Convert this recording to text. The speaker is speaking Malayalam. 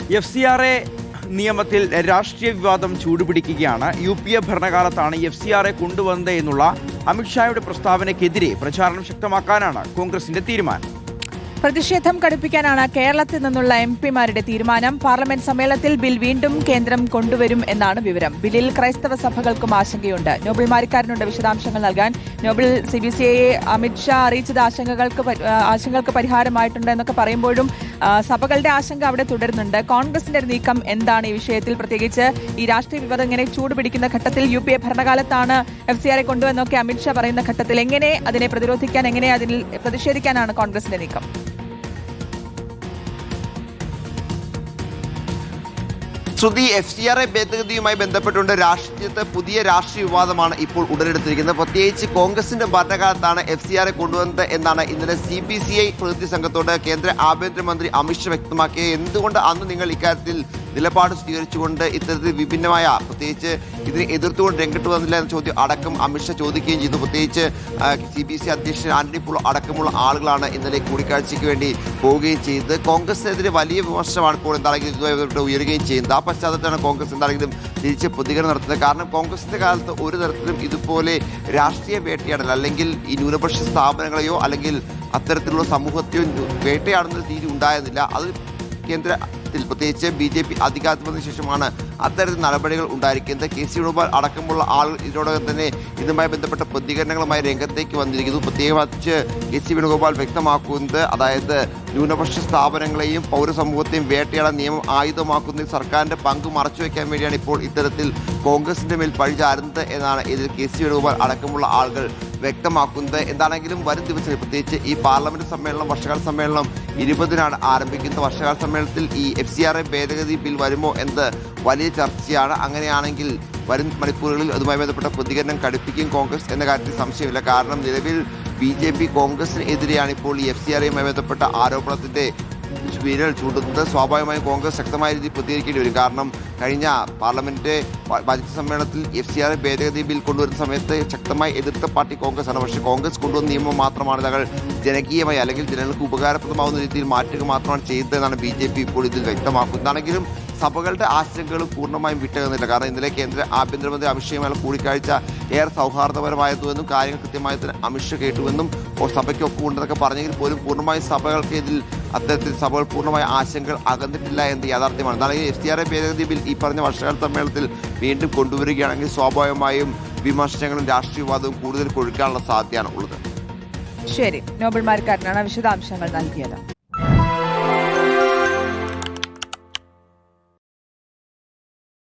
FCRA നിയമത്തിൽ രാഷ്ട്രീയ വിവാദം ചൂടുപിടിക്കുകയാണ്. UPA ഭരണകാലത്താണ് FCRA കൊണ്ടുവന്നത് എന്നുള്ള അമിത്ഷായുടെ പ്രസ്താവനയ്ക്കെതിരെ പ്രചാരണം ശക്തമാക്കാനാണ് കോൺഗ്രസിന്റെ തീരുമാനം. പ്രതിഷേധം കടുപ്പിക്കാനാണ് കേരളത്തിൽ നിന്നുള്ള MP-മാരുടെ തീരുമാനം. പാർലമെന്റ് സമ്മേളനത്തിൽ ബിൽ വീണ്ടും കേന്ദ്രം കൊണ്ടുവരും എന്നാണ് വിവരം. ബില്ലിൽ ക്രൈസ്തവ സഭകൾക്കും ആശങ്കയുണ്ട്. നോബൽ മാരിക്കാരനുണ്ട് വിശദാംശങ്ങൾ നൽകാൻ. നോബൽ CBCയെ അമിത്ഷാ അറിയിച്ചത് ആശങ്കകൾക്ക് പരിഹാരമായിട്ടുണ്ട് എന്നൊക്കെ പറയുമ്പോഴും സഭകളുടെ ആശങ്ക അവിടെ തുടരുന്നുണ്ട്. കോൺഗ്രസിന്റെ നീക്കം എന്താണ് ഈ വിഷയത്തിൽ? പ്രത്യേകിച്ച് ഈ രാഷ്ട്രീയ വിവാദം ഇങ്ങനെ ചൂടുപിടിക്കുന്ന ഘട്ടത്തിൽ UPA ഭരണകാലത്താണ് FCRA കൊണ്ടുവന്നൊക്കെ അമിത്ഷാ പറയുന്ന ഘട്ടത്തിൽ എങ്ങനെ അതിനെ പ്രതിരോധിക്കാൻ, എങ്ങനെ അതിൽ പ്രതിഷേധിക്കാനാണ് കോൺഗ്രസിന്റെ നീക്കം? ശ്രുതി, FCRA ഭേദഗതിയുമായി ബന്ധപ്പെട്ടുകൊണ്ട് രാഷ്ട്രീയത്തെ പുതിയ രാഷ്ട്രീയ വിവാദമാണ് ഇപ്പോൾ ഉടലെടുത്തിരിക്കുന്നത്. പ്രത്യേകിച്ച് കോൺഗ്രസിന്റെ ഭരണകാലത്താണ് FCRA കൊണ്ടുവന്നത് എന്നാണ് ഇന്നലെ CPCI പ്രതിനിധി സംഘത്തോട് കേന്ദ്ര ആഭ്യന്തരമന്ത്രി അമിത്ഷാ വ്യക്തമാക്കിയത്. എന്തുകൊണ്ട് അന്ന് നിങ്ങൾ ഇക്കാര്യത്തിൽ നിലപാട് സ്വീകരിച്ചുകൊണ്ട് ഇത്തരത്തിൽ വിഭിന്നമായ, പ്രത്യേകിച്ച് ഇതിനെ എതിർത്തുകൊണ്ട് രംഗത്ത് വന്നില്ല എന്ന ചോദ്യം അടക്കം അമിത്ഷാ ചോദിക്കുകയും ചെയ്തു. പ്രത്യേകിച്ച് CPC അധ്യക്ഷൻ ആന്റണി പുൾ അടക്കമുള്ള ആളുകളാണ് ഇന്നലെ കൂടിക്കാഴ്ചയ്ക്ക് വേണ്ടി പോവുകയും ചെയ്തത്. കോൺഗ്രസിനെതിരെ വലിയ വിമർശനമാണ് ഇപ്പോൾ എന്താണെങ്കിലും ഇതുമായി ബന്ധപ്പെട്ട് ഉയരുകയും ചെയ്യുന്നത്. ആ പശ്ചാത്തലത്തിലാണ് കോൺഗ്രസ് എന്താണെങ്കിലും തിരിച്ച് പ്രതികരണം നടത്തുന്നത്. കാരണം കോൺഗ്രസിന്റെ കാലത്ത് ഒരു തരത്തിലും ഇതുപോലെ രാഷ്ട്രീയ വേട്ടയാടൽ, അല്ലെങ്കിൽ ഈ ന്യൂനപക്ഷ സ്ഥാപനങ്ങളെയോ അല്ലെങ്കിൽ അത്തരത്തിലുള്ള സമൂഹത്തെയോ വേട്ടയാടുന്ന രീതി ഉണ്ടായിരുന്നില്ല. അത് കേന്ദ്രത്തിൽ പ്രത്യേകിച്ച് BJP അധികാരത്തിൽ വന്നതിന് ശേഷമാണ് അത്തരത്തിൽ നടപടികൾ ഉണ്ടായിരിക്കുന്നത്. KC വേണുഗോപാൽ അടക്കമുള്ള ആളുകൾ ഇതിനോടകം തന്നെ ഇതുമായി ബന്ധപ്പെട്ട പ്രതികരണങ്ങളുമായി രംഗത്തേക്ക് വന്നിരിക്കുന്നു. പ്രത്യേകിച്ച് KC വേണുഗോപാൽ വ്യക്തമാക്കുന്നത്, അതായത് ന്യൂനപക്ഷ സ്ഥാപനങ്ങളെയും പൗരസമൂഹത്തെയും വേട്ടയാടാൻ നിയമം ആയുധമാക്കുന്നതിൽ സർക്കാരിന്റെ പങ്ക് മറച്ചുവെക്കാൻ വേണ്ടിയാണ് ഇപ്പോൾ ഇത്തരത്തിൽ കോൺഗ്രസിന്റെ മേൽ പഴിചാരുന്നത് എന്നാണ് ഇതിൽ KC വേണുഗോപാൽ അടക്കമുള്ള ആളുകൾ വ്യക്തമാക്കുന്നത്. എന്താണെങ്കിലും വരും ദിവസങ്ങളിൽ, പ്രത്യേകിച്ച് ഈ പാർലമെന്റ് സമ്മേളനം, വർഷകാല സമ്മേളനം 20-നാണ് ആരംഭിക്കുന്നത്. വർഷകാല സമ്മേളനത്തിൽ ഈ FCRA ഭേദഗതി ബിൽ വരുമോ എന്നത് വലിയ ചർച്ചയാണ്. അങ്ങനെയാണെങ്കിൽ വരും മണിക്കൂറുകളിൽ അതുമായി ബന്ധപ്പെട്ട പ്രതികരണം കടുപ്പിക്കും കോൺഗ്രസ് എന്ന കാര്യത്തിൽ സംശയമില്ല. കാരണം നിലവിൽ BJP കോൺഗ്രസിന് എതിരെയാണ് ഇപ്പോൾ ഈ FCRAയുമായി ബന്ധപ്പെട്ട ആരോപണത്തിന്റെ വിരൽ ചൂണ്ടുന്നത്. സ്വാഭാവികമായും കോൺഗ്രസ് ശക്തമായ രീതിയിൽ പ്രതികരിക്കേണ്ടി വരും. കാരണം കഴിഞ്ഞ പാർലമെന്റ് ബജറ്റ് സമ്മേളനത്തിൽ FCRA ഭേദഗതി ബിൽ കൊണ്ടുവരുന്ന സമയത്ത് ശക്തമായി എതിർത്ത പാർട്ടി കോൺഗ്രസ് ആണ്. പക്ഷേ കോൺഗ്രസ് കൊണ്ടുവന്ന നിയമം മാത്രമാണ് തങ്ങൾ ജനകീയമായി അല്ലെങ്കിൽ ജനങ്ങൾക്ക് ഉപകാരപ്രദമാവുന്ന രീതിയിൽ മാറ്റുക മാത്രമാണ് ചെയ്തതെന്നാണ് BJP ഇപ്പോൾ ഇതിൽ വ്യക്തമാക്കുന്നതാണെങ്കിലും സഭകളുടെ ആശങ്കകളും പൂർണ്ണമായും വിട്ടകുന്നില്ല. കാരണം ഇന്നലെ കേന്ദ്ര ആഭ്യന്തരമന്ത്രി അമിത്ഷായുമായുള്ള കൂടിക്കാഴ്ച ഏറെ സൗഹാർദ്ദപരമായിരുന്നുവെന്നും കാര്യങ്ങൾ കൃത്യമായി തന്നെ അമിത്ഷാ കേട്ടുവെന്നും സഭയ്ക്കൊപ്പം ഉണ്ടെന്നൊക്കെ പറഞ്ഞെങ്കിൽ പോലും പൂർണ്ണമായും സഭകൾക്ക് ഇതിൽ അത്തരത്തിൽ സഭകൾ പൂർണ്ണമായ ആശങ്കകൾ അകന്നിട്ടില്ല എന്നത് യാഥാർത്ഥ്യമാണ്. എന്നാൽ FCRA ഭേദഗതി ബിൽ ഈ പറഞ്ഞ വർഷകാല സമ്മേളനത്തിൽ വീണ്ടും കൊണ്ടുവരികയാണെങ്കിൽ സ്വാഭാവികമായും വിമർശനങ്ങളും രാഷ്ട്രീയ വിവാദവും കൂടുതൽ കൊഴുക്കാനുള്ള സാധ്യതയാണ് ഉള്ളത്. ശരി, നോബൽ മാരിക്കാരനാണ് വിശദാംശങ്ങൾ നൽകിയത്.